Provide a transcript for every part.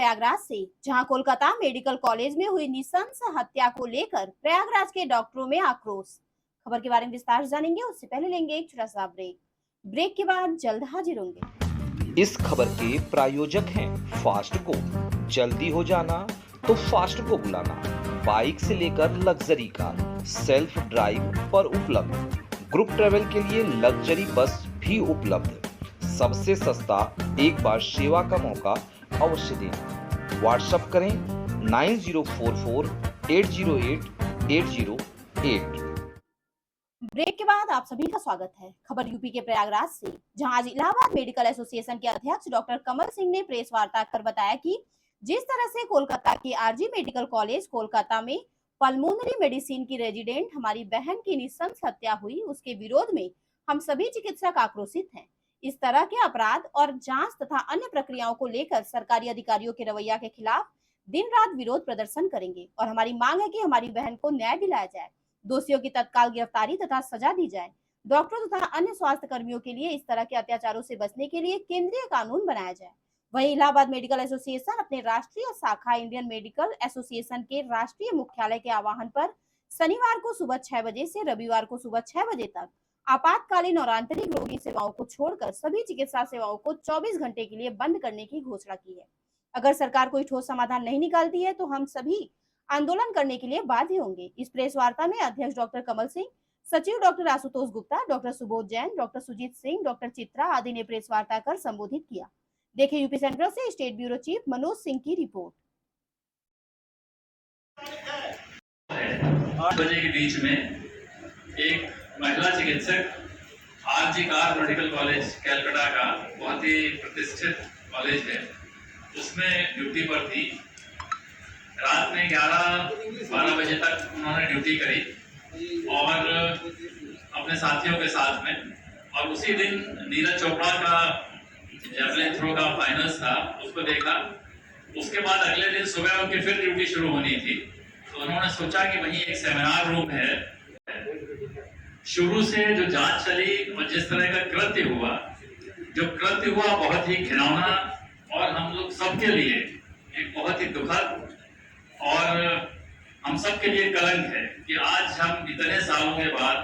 प्रयागराज से, जहां Kolkata medical college में हुई नृशंस हत्या को लेकर प्रयागराज के डॉक्टरों में आक्रोश। खबर के बारे में विस्तार से जानेंगे, उससे पहले लेंगे एक छोटा सा ब्रेक के बाद जल्द हाजिर होंगे। इस खबर के प्रायोजक हैं फास्ट को। जल्दी हो जाना तो फास्ट को बुलाना। बाइक से लेकर लग्जरी कार, सेल्फ ड्राइव पर उपलब्ध। ग्रुप ट्रेवल के लिए लग्जरी बस भी उपलब्ध। सबसे सस्ता एक बार सेवा का मौका अवश्य दें। व्हाट्सएप करें 9044808808। ब्रेक के बाद आप सभी का स्वागत है। खबर यूपी के प्रयागराज से, जहां आज इलाहाबाद मेडिकल एसोसिएशन के अध्यक्ष डॉक्टर कमल सिंह ने प्रेस वार्ता कर बताया कि जिस तरह से कोलकाता के आरजी मेडिकल कॉलेज कोलकाता में पल्मोनरी मेडिसिन की रेजिडेंट हमारी बहन की नृशंस हत्या हुई, उसके विरोध में हम सभी चिकित्सक आक्रोशित हैं। इस तरह के अपराध और जांच तथा अन्य प्रक्रियाओं को लेकर सरकारी अधिकारियों के रवैया के खिलाफ दिन रात विरोध प्रदर्शन करेंगे और हमारी मांग है कि हमारी बहन को न्याय दिलाया जाए, दोषियों की तत्काल गिरफ्तारी तथा सजा दी जाए। डॉक्टरों तथा अन्य स्वास्थ्य कर्मियों के लिए इस तरह के अत्याचारों से बचने के लिए केंद्रीय कानून बनाया जाए। वहीं इलाहाबाद मेडिकल एसोसिएशन अपने राष्ट्रीय शाखा इंडियन मेडिकल एसोसिएशन के राष्ट्रीय मुख्यालय के आह्वान पर शनिवार को सुबह 6 बजे से रविवार को सुबह 6 बजे तक आपातकालीन और आंतरिक रोगी सेवाओं को छोड़कर सभी चिकित्सा सेवाओं को 24 घंटे के लिए बंद करने की घोषणा की है। अगर सरकार कोई ठोस समाधान नहीं निकालती है तो हम सभी आंदोलन करने के लिए बाध्य होंगे। इस प्रेस वार्ता में अध्यक्ष डॉक्टर कमल सिंह, सचिव doctor Ashutosh Gupta, doctor Subodh Jain, doctor Sujit Singh, doctor Chitra आदि ने प्रेस वार्ता कर संबोधित किया। देखिए यूपी सेंट्रल से state bureau chief Manoj Singh की रिपोर्ट। 8 बजे के बीच में एक महिला चिकित्सक RG Kar medical college Calcutta का बहुत ही प्रतिष्ठित कॉलेज है, उसमें ड्यूटी पर थी। रात में 11-12 बजे तक उन्होंने ड्यूटी करी और अपने साथियों के साथ में, और उसी दिन नीरज चोपड़ा का जैवलिन थ्रो का फाइनल्स था, उसको देखा। उसके बाद अगले दिन सुबह उनकी फिर ड्यूटी शुरू होनी थी, तो उन्होंने सोचा कि वहीं एक सेमिनार रूम है। शुरू से जो जांच चली और जिस तरह का कृत्य हुआ बहुत ही घिनौना और हम लोग सबके लिए एक बहुत ही दुखद और हम सबके लिए कलंक है कि आज हम इतने सालों के बाद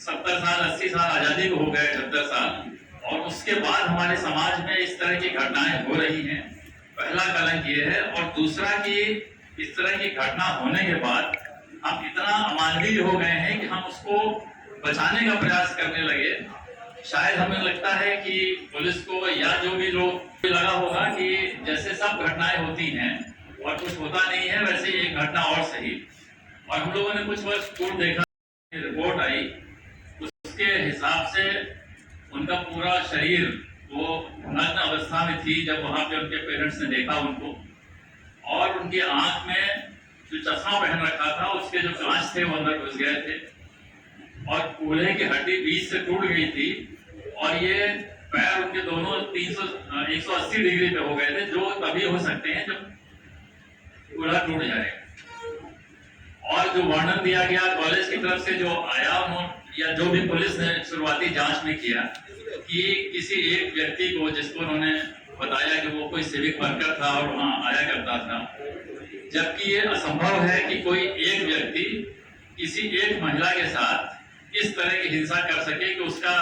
70 साल 80 साल आजादी को हो गए, 78 साल, और उसके बाद हमारे समाज में इस तरह की घटनाएं हो रही हैं। पहला कलंक ये है, और दूसरा कि इस तरह की घटना होने के बाद हम इतना अमानवीय हो गए हैं कि हम उसको बचाने का प्रयास करने लगे। शायद हमें लगता है कि पुलिस को या जो भी लोग लगा होगा कि जैसे सब घटनाएं होती हैं और कुछ होता नहीं है, वैसे एक घटना और सही। और हम लोगों ने कुछ वर्ष पूर्व देखा, रिपोर्ट आई, उसके हिसाब से उनका पूरा शरीर वो नग्न अवस्था में थी जब वहां पे उनके पेरेंट्स ने देखा उनको, और उनकी आंख में जो चश्मा पहन रखा था उसके जो कांच थे वो अंदर घुस गए थे, और कूल्हे की हड्डी बीच से टूट गई थी, और ये पैर उनके दोनों 180 डिग्री पे हो गए थे, जो तभी हो सकते हैं जब कूल्हा टूट जाए। और जो वर्णन दिया गया कॉलेज की तरफ से जो आया, उन्होंने या जो भी पुलिस ने शुरुआती जांच में किया कि किसी एक व्यक्ति को, जिसको उन्होंने बताया कि वो कोई सिविक वर्कर था और वहां आया करता था, जबकि ये असंभव है कि कोई एक व्यक्ति किसी एक महिला के साथ इस तरह की हिंसा कर सके कि उसका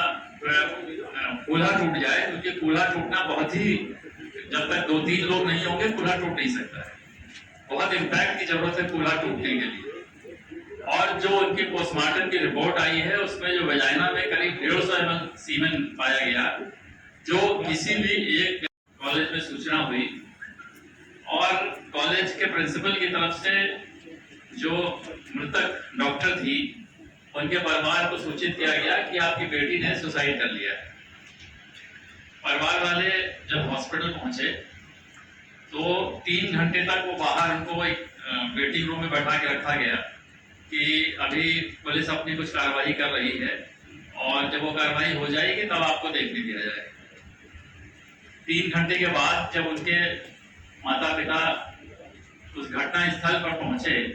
कूल्हा टूट जाए, क्योंकि कूल्हा टूटना बहुत ही, जब तक 2-3 लोग नहीं होंगे कूल्हा टूट नहीं सकता है। बहुत इम्पैक्ट की जरूरत है कूल्हा टूटने के लिए। और जो उनकी पोस्टमार्टम की रिपोर्ट आई है उसमें जो वजाइना में करीब 150 ml सीमेन पाया गया, जो किसी भी एक कॉलेज में सूचना हुई और कॉलेज के प्रिंसिपल की तरफ से जो मृतक डॉक्टर थी उनके परिवार को सूचित किया गया कि आपकी बेटी ने सुसाइड कर लिया है। परिवार वाले जब हॉस्पिटल पहुंचे तो 3 घंटे तक वो बाहर उनको एक वेटिंग रूम में बैठा के रखा गया कि अभी पुलिस अपनी कुछ कार्रवाई कर रही है और जब वो कार्रवाई हो जाएगी तब आपको देखने दिया जाएगा। 3 घंटे के बाद जब उनके माता पिता उस घटना स्थल पर पहुंचे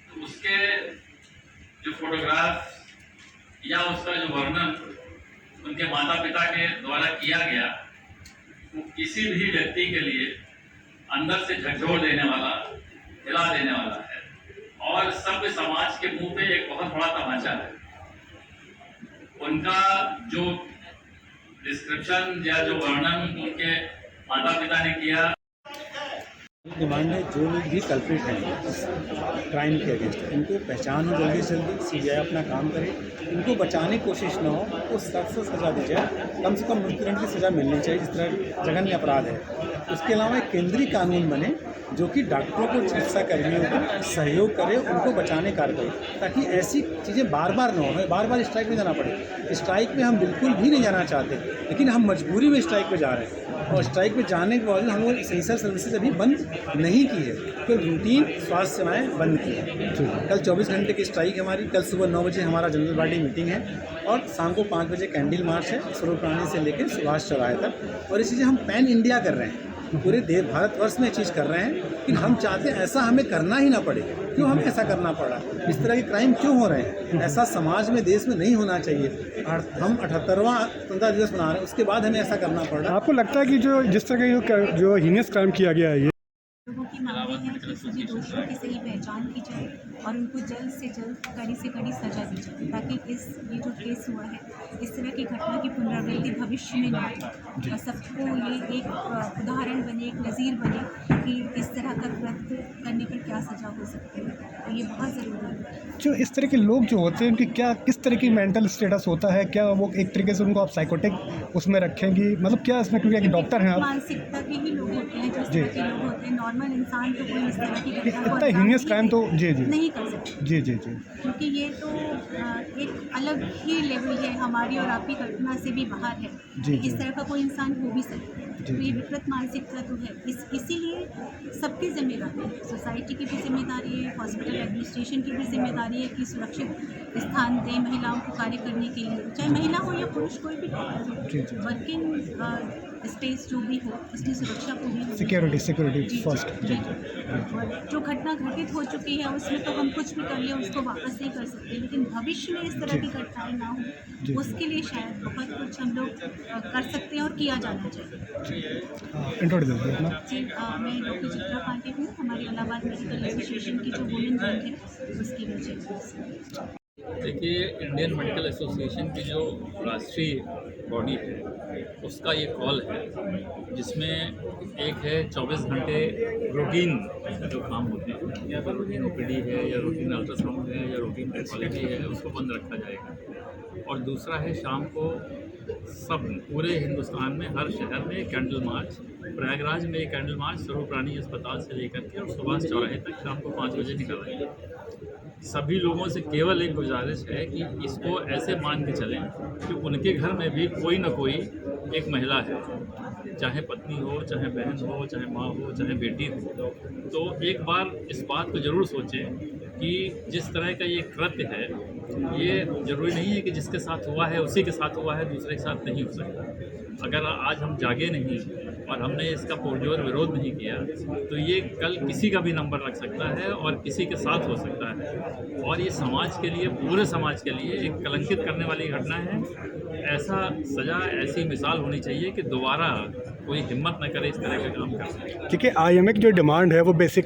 तो उसके जो फोटोग्राफ या उसका जो वर्णन उनके माता पिता के द्वारा किया गया वो किसी भी व्यक्ति के लिए अंदर से झकझोर देने वाला, हिला देने वाला है और सभ्य समाज के मुंह पे एक बहुत बड़ा तमाचा है। उनका जो डिस्क्रिप्शन या जो वर्णन उनके माता पिता ने किया, डिमांड है जो लोग भी कल्प्रिट हैं क्राइम के अगेंस्ट, इनको पहचान हो जल्दी से जल्दी, सीबीआई अपना काम करे, इनको बचाने की कोशिश ना हो, उसको सख्त से सज़ा दी जाए, कम से कम मृत्युदंड की सज़ा मिलनी चाहिए जिस तरह जघन्य अपराध है। उसके अलावा एक केंद्रीय कानून बने जो कि डॉक्टरों को, चिकित्सा कर्मियों को सहयोग करे, उनको बचाने कार्य करे, ताकि ऐसी चीज़ें बार बार ना हो, हमें बार बार स्ट्राइक में जाना पड़े। स्ट्राइक में हम बिल्कुल भी नहीं जाना चाहते, लेकिन हम मजबूरी में स्ट्राइक पे जा रहे हैं और स्ट्राइक पे जाने के बावजूद हम लोगों ने एसेंशियल सर्विसेज अभी बंद नहीं की है, तो रूटीन स्वास्थ्य सेवाएं बंद की है। कल 24 घंटे की स्ट्राइक है हमारी। कल सुबह 9 बजे हमारा जनरल बॉडी मीटिंग है और शाम को 5 बजे कैंडल मार्च है स्वरूप रानी से लेकर सुभाष चौराहे तक। और ये चीज़ें हम पैन इंडिया कर रहे हैं, पूरे देश भारतवर्ष में चीज़ कर रहे हैं, लेकिन हम चाहते हैं ऐसा हमें करना ही ना पड़े। क्यों हमें ऐसा करना पड़ा? इस तरह के क्राइम क्यों हो रहे हैं? ऐसा समाज में, देश में नहीं होना चाहिए। हम 78वां स्वतंत्रता दिवस मना रहे हैं, उसके बाद हमें ऐसा करना पड़ रहा है। आपको लगता है कि जिस तरह का जो हीनियस क्राइम किया गया है, ये लोगों की मांगे हैं कि सभी दोषियों की सही पहचान की जाए और उनको जल्द से जल्द कड़ी से कड़ी सजा दी जाए, ताकि ये जो केस हुआ है, इस तरह की घटना की पुनरावृत्ति भविष्य में ना हो और सबको ये एक उदाहरण बने, एक नज़ीर बने कि इस तरह का कृत्य करने पर क्या सजा हो सकती है। और ये बहुत ज़रूरी है। जो इस तरह के लोग जो होते हैं उनकी क्या, किस तरह की मेंटल स्टेटस होता है? क्या वो एक तरीके से उनको आप साइकोटिक उसमें रखेंगी? मतलब क्या इसमें, क्योंकि डॉक्टर हैं आप, मानसिकता के ही लोग होते हैं, जिस तरह के लोग होते हैं। नॉर्मल इंसान तो कोई इस तरह की घटना को इतना हीनियस क्राइम तो जी नहीं कर सकते। जी जी जी क्योंकि ये तो एक अलग ही लेवल है, हमारी और आपकी कल्पना से भी बाहर है। जी, इस जी। तरह का कोई इंसान हो भी सकता है। जी, तो ये जी। विकृत मानसिकता तो है। इसीलिए सबकी जिम्मेदारी है, सोसाइटी की भी जिम्मेदारी है, हॉस्पिटल एडमिनिस्ट्रेशन की भी जिम्मेदारी है कि सुरक्षित स्थान दें महिलाओं को कार्य करने के लिए, चाहे महिला हो या पुरुष, कोई भी जी, जी। वर्किंग स्पेस जो भी हो, उसकी सुरक्षा पूरी हो। Security first. जी। और जो घटना घटित हो चुकी है उसमें तो हम कुछ भी कर ले उसको वापस नहीं कर सकते, लेकिन भविष्य में इस तरह की घटनाएं ना जी। हो, उसके लिए शायद बहुत कुछ हम लोग कर सकते हैं और किया जाना चाहिए। इंट्रोड्यूस दीजिए अपना। जी, मैं डॉक्टर चित्रा पांडे हूँ, हमारी इलाहाबाद मेडिकल एसोसिएशन की जो वुमेन विंग है उसकी वजह। देखिए, इंडियन मेडिकल एसोसिएशन की जो राष्ट्रीय बॉडी है उसका ये कॉल है, जिसमें एक है 24 घंटे रूटीन जो काम होते हैं, या तो रूटीन ओपीडी है या रूटीन अल्ट्रासाउंड है या रूटीन पैथोलॉजी है, उसको बंद रखा जाएगा। और दूसरा है शाम को सब पूरे हिंदुस्तान में हर शहर में कैंडल मार्च, प्रयागराज में कैंडल मार्च स्वरूप रानी अस्पताल से लेकर के और सुभाष चौराहे तक शाम को 5 बजे निकलेंगे। सभी लोगों से केवल एक गुजारिश है कि इसको ऐसे मान के चलें कि उनके घर में भी कोई ना कोई एक महिला है, चाहे पत्नी हो, चाहे बहन हो, चाहे माँ हो, चाहे बेटी हो। तो एक बार इस बात को ज़रूर सोचें कि जिस तरह का ये कृत्य है, ये ज़रूरी नहीं है कि जिसके साथ हुआ है उसी के साथ हुआ है, दूसरे के साथ नहीं हो सकता। अगर आज हम जागे नहीं और हमने इसका पुरजोर विरोध नहीं किया तो ये कल किसी का भी नंबर लग सकता है और किसी के साथ हो सकता है। और ये समाज के लिए, पूरे समाज के लिए एक कलंकित करने वाली घटना है। ऐसा सज़ा, ऐसी मिसाल होनी चाहिए कि दोबारा कोई हिम्मत न करे इस तरह का काम करने की। क्योंकि IMA की जो डिमांड है वो बेसिक